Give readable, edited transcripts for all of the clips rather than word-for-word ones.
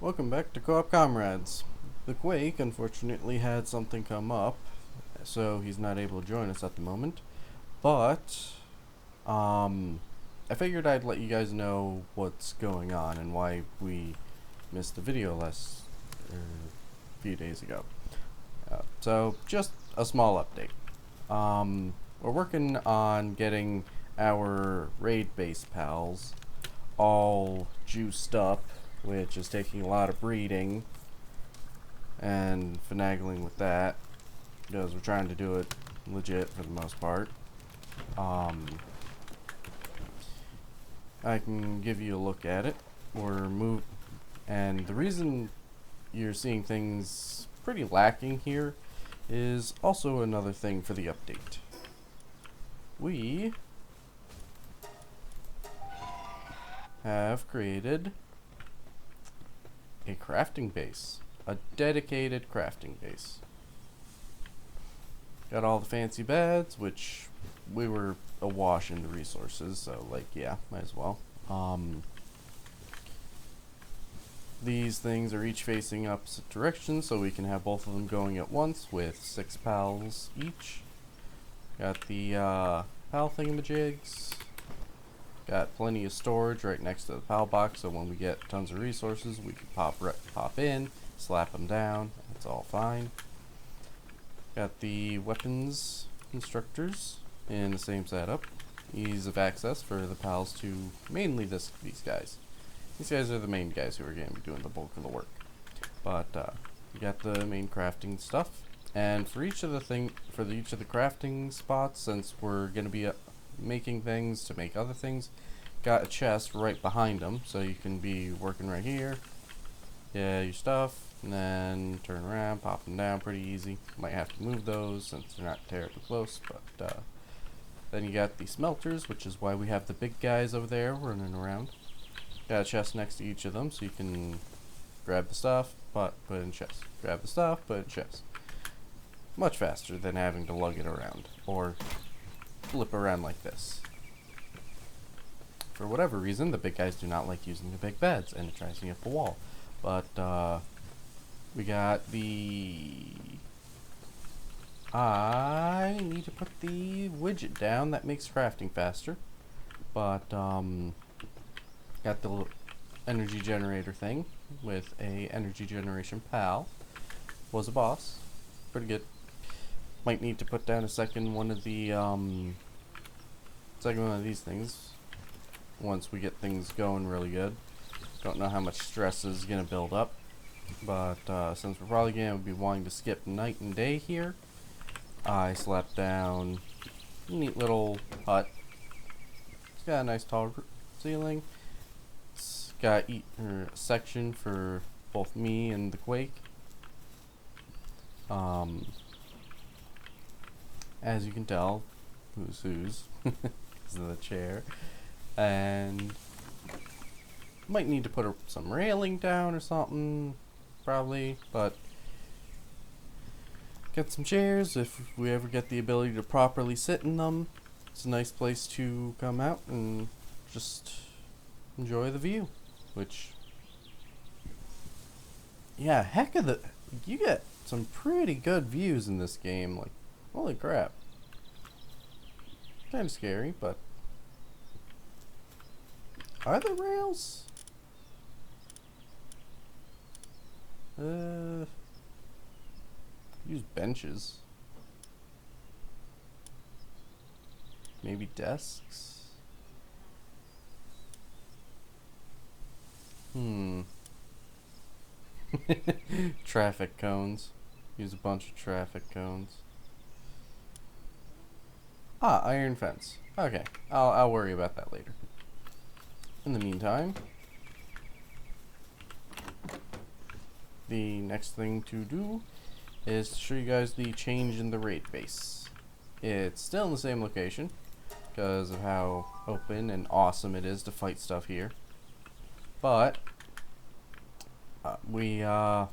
Welcome back to Co-op Comrades. The Quake unfortunately had something come up, so he's not able to join us at the moment. But I figured I'd let you guys know what's going on and why we missed the video last few days ago. So just a small update. We're working on getting our raid base pals all juiced up, which is taking a lot of breeding and finagling with that, because we're trying to do it legit for the most part. I can give you a look at it. And the reason you're seeing things pretty lacking here is also another thing for the update. We have created a crafting base, a dedicated crafting base. Got all the fancy beds, which we were awash in the resources, so like, yeah, might as well. These things are each facing opposite directions, so we can have both of them going at once with 6 pals each. Got the pal thingamajigs. Got plenty of storage right next to the pal box, so when we get tons of resources, we can pop in, slap them down. It's all fine. Got the weapons constructors in the same setup. Ease of access for the pals to mainly these guys. These guys are the main guys who are going to be doing the bulk of the work. But you got the main crafting stuff, and for each of the crafting spots, since we're going to be making things to make other things, got a chest right behind them, so you can be working right here. Yeah, your stuff, and then turn around, pop them down pretty easy. Might have to move those since they're not terribly close, but then you got the smelters, which is why we have the big guys over there running around. Got a chest next to each of them, so you can grab the stuff, put it in chest. Grab the stuff, put it in chest. Much faster than having to lug it around, or flip around like this. For whatever reason, the big guys do not like using the big beds, and it drives me up the wall. But we got the... I need to put the widget down that makes crafting faster. But got the energy generator thing with a energy generation pal. Was a boss. Pretty good. Might need to put down a second one of the these things once we get things going really good. Don't know how much stress is gonna build up, but since we're probably gonna be wanting to skip night and day here, I slapped down a neat little hut. It's got a nice tall ceiling. It's got a section for both me and the Quake. As you can tell, who's because of the chair, and might need to put some railing down or something, probably, but get some chairs if we ever get the ability to properly sit in them. It's a nice place to come out and just enjoy the view, which, yeah, you get some pretty good views in this game, like, holy crap. Kind of scary, but are there rails? Use benches. Maybe desks? Traffic cones. Use a bunch of traffic cones. Ah, iron fence. Okay, I'll worry about that later. In the meantime, the next thing to do is to show you guys the change in the raid base. It's still in the same location because of how open and awesome it is to fight stuff here. But yeah.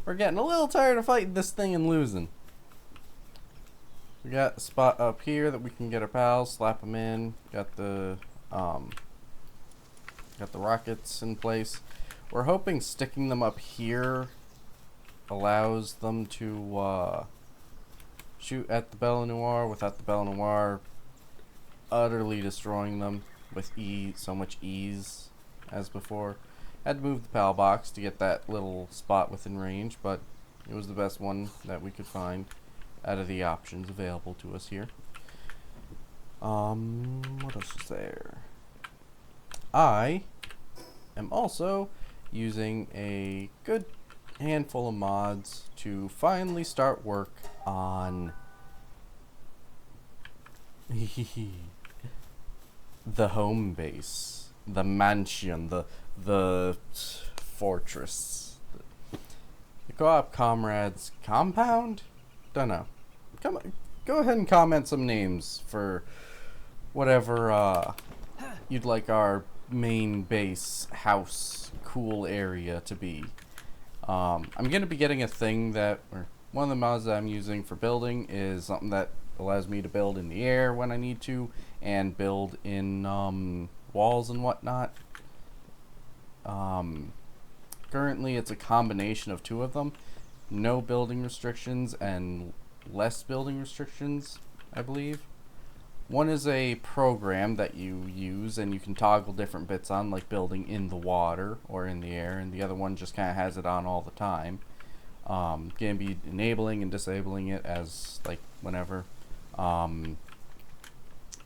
We're getting a little tired of fighting this thing and losing. We got a spot up here that we can get our pals, slap them in. Got the Got the rockets in place. We're hoping sticking them up here allows them to shoot at the Belle Noire without the Belle Noire utterly destroying them with so much ease as before. Had to move the PAL box to get that little spot within range, but it was the best one that we could find out of the options available to us here. What else is there? I am also using a good handful of mods to finally start work on the home base, the mansion, the fortress, the co-op comrades compound. Don't know. Go ahead and comment some names for whatever you'd like our main base house cool area to be. I'm gonna be getting a thing that, or one of the mods that I'm using for building is something that allows me to build in the air when I need to, and build in walls and whatnot. Currently it's a combination of two of them. No building restrictions and less building restrictions, I believe. One is a program that you use and you can toggle different bits on, like building in the water or in the air, and the other one just kind of has it on all the time. Gonna be enabling and disabling it as like whenever. Gonna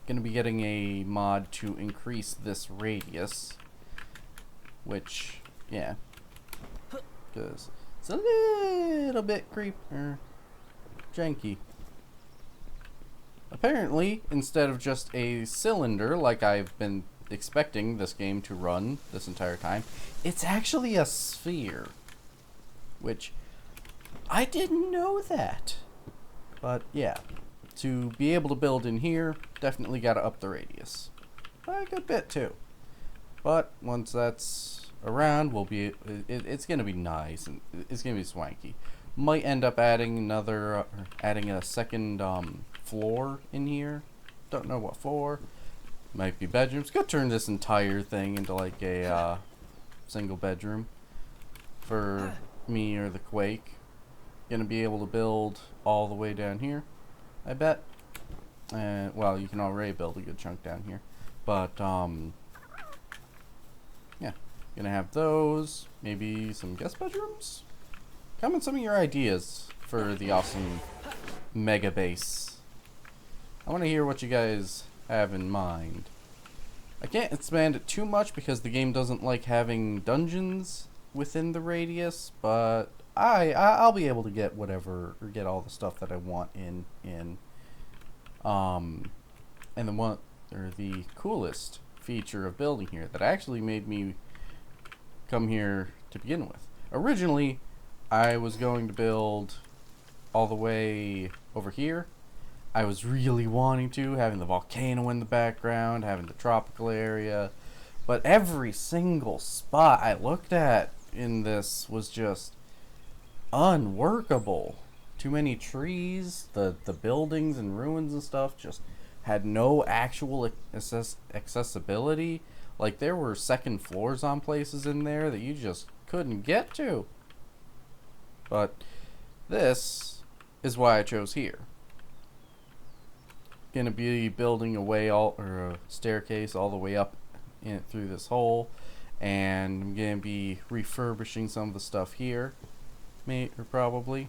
be getting a mod to increase this radius, which, yeah, because it's a little bit janky. Apparently, instead of just a cylinder like I've been expecting this game to run this entire time, it's actually a sphere, which I didn't know that. But yeah, to be able to build in here, definitely got to up the radius by a good bit too. But once that's around, it's gonna be nice and it's gonna be swanky. Might end up adding adding a second floor in here. Don't know what for. Might be bedrooms. Could turn this entire thing into like a single bedroom for me or the Quake. Gonna be able to build all the way down here, I bet. And well, you can already build a good chunk down here, but yeah, gonna have those. Maybe some guest bedrooms. Comment some of your ideas for the awesome mega base. I want to hear what you guys have in mind. I can't expand it too much because the game doesn't like having dungeons within the radius, but I'll be able to get whatever, or get all the stuff that I want in. And the coolest feature of building here that actually made me come here to begin with. Originally, I was going to build all the way over here. I was really wanting to, having the volcano in the background, having the tropical area, but every single spot I looked at in this was just unworkable. Too many trees, the buildings and ruins and stuff just had no actual accessibility. Like, there were second floors on places in there that you just couldn't get to. But this is why I chose here. Gonna be building a staircase all the way up through this hole, and I'm gonna be refurbishing some of the stuff here, probably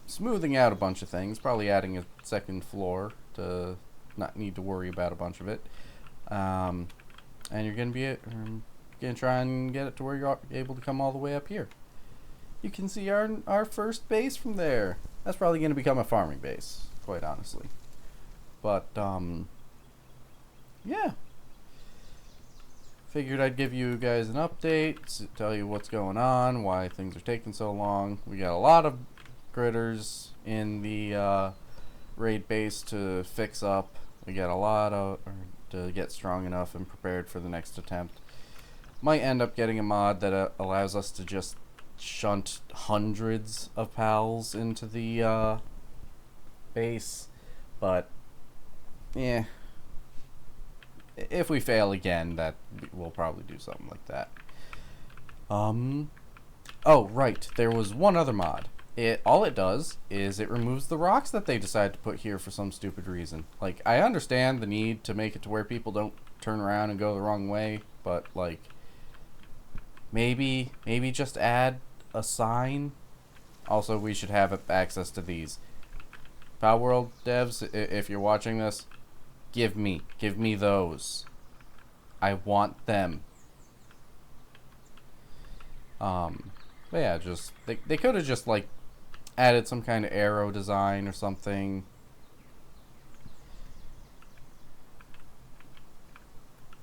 smoothing out a bunch of things, probably adding a second floor to not need to worry about a bunch of it. And you're gonna try and get it to where you're able to come all the way up here. You can see our first base from there. That's probably going to become a farming base, quite honestly. But, yeah. Figured I'd give you guys an update, tell you what's going on, why things are taking so long. We got a lot of critters in the raid base to fix up. We got a lot to get strong enough and prepared for the next attempt. Might end up getting a mod that allows us to just shunt hundreds of pals into the base, but yeah, if we fail again, that we'll probably do something like that. Oh, right. There was one other mod. All it does is it removes the rocks that they decide to put here for some stupid reason. Like, I understand the need to make it to where people don't turn around and go the wrong way, but like, maybe just add a sign. Also, we should have access to these. Palworld devs, if you're watching this, give me those. I want them. But yeah, just they could have just like added some kind of arrow design or something.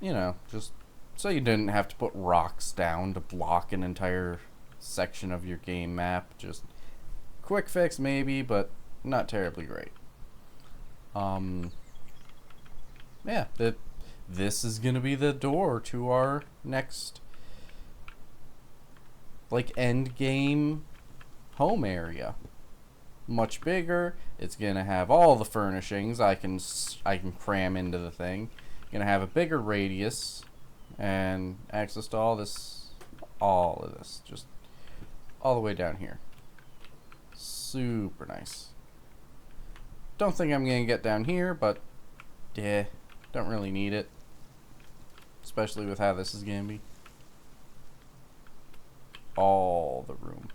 You know, just so you didn't have to put rocks down to block an entire section of your game map. Just quick fix maybe, but not terribly great. Yeah, this is gonna be the door to our next like end game home area. Much bigger. It's gonna have all the furnishings I can cram into the thing. Gonna have a bigger radius and access to all of this, just all the way down here. Super nice. Don't think I'm gonna get down here, but yeah, don't really need it, especially with how this is gonna be. All the room.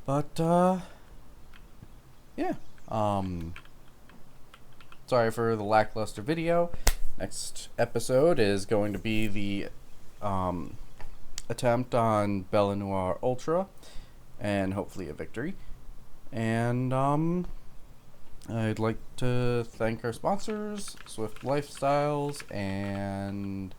But yeah. Sorry for the lackluster video. Next episode is going to be the attempt on Bella Noire Ultra, and hopefully a victory. And I'd like to thank our sponsors, Swift Lifestyles, and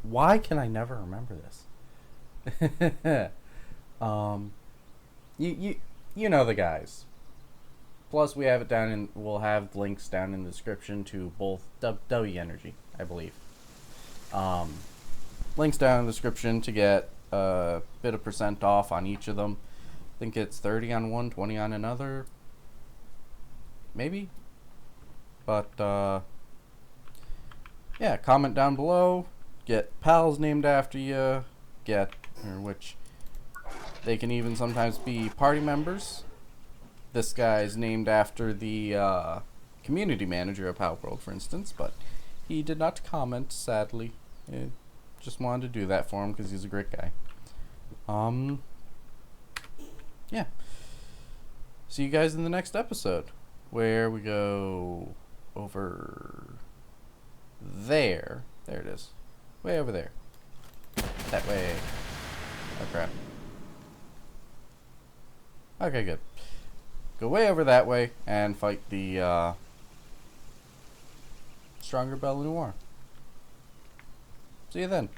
why can I never remember this? You know the guys. Plus we have it down in, we'll have links down in the description to both W Energy, I believe. Links down in the description to get a bit of % off on each of them. I think it's 30 on one, 20 on another, maybe. But yeah, comment down below. Get pals named after you. Which they can even sometimes be party members. This guy's named after the community manager of Palworld, for instance, but he did not comment, sadly. Just wanted to do that for him because he's a great guy. Yeah. See you guys in the next episode, where we go over there. There it is. Way over there. That way. Oh crap. Okay, good. Go way over that way and fight the stronger Bella Noire. See you then.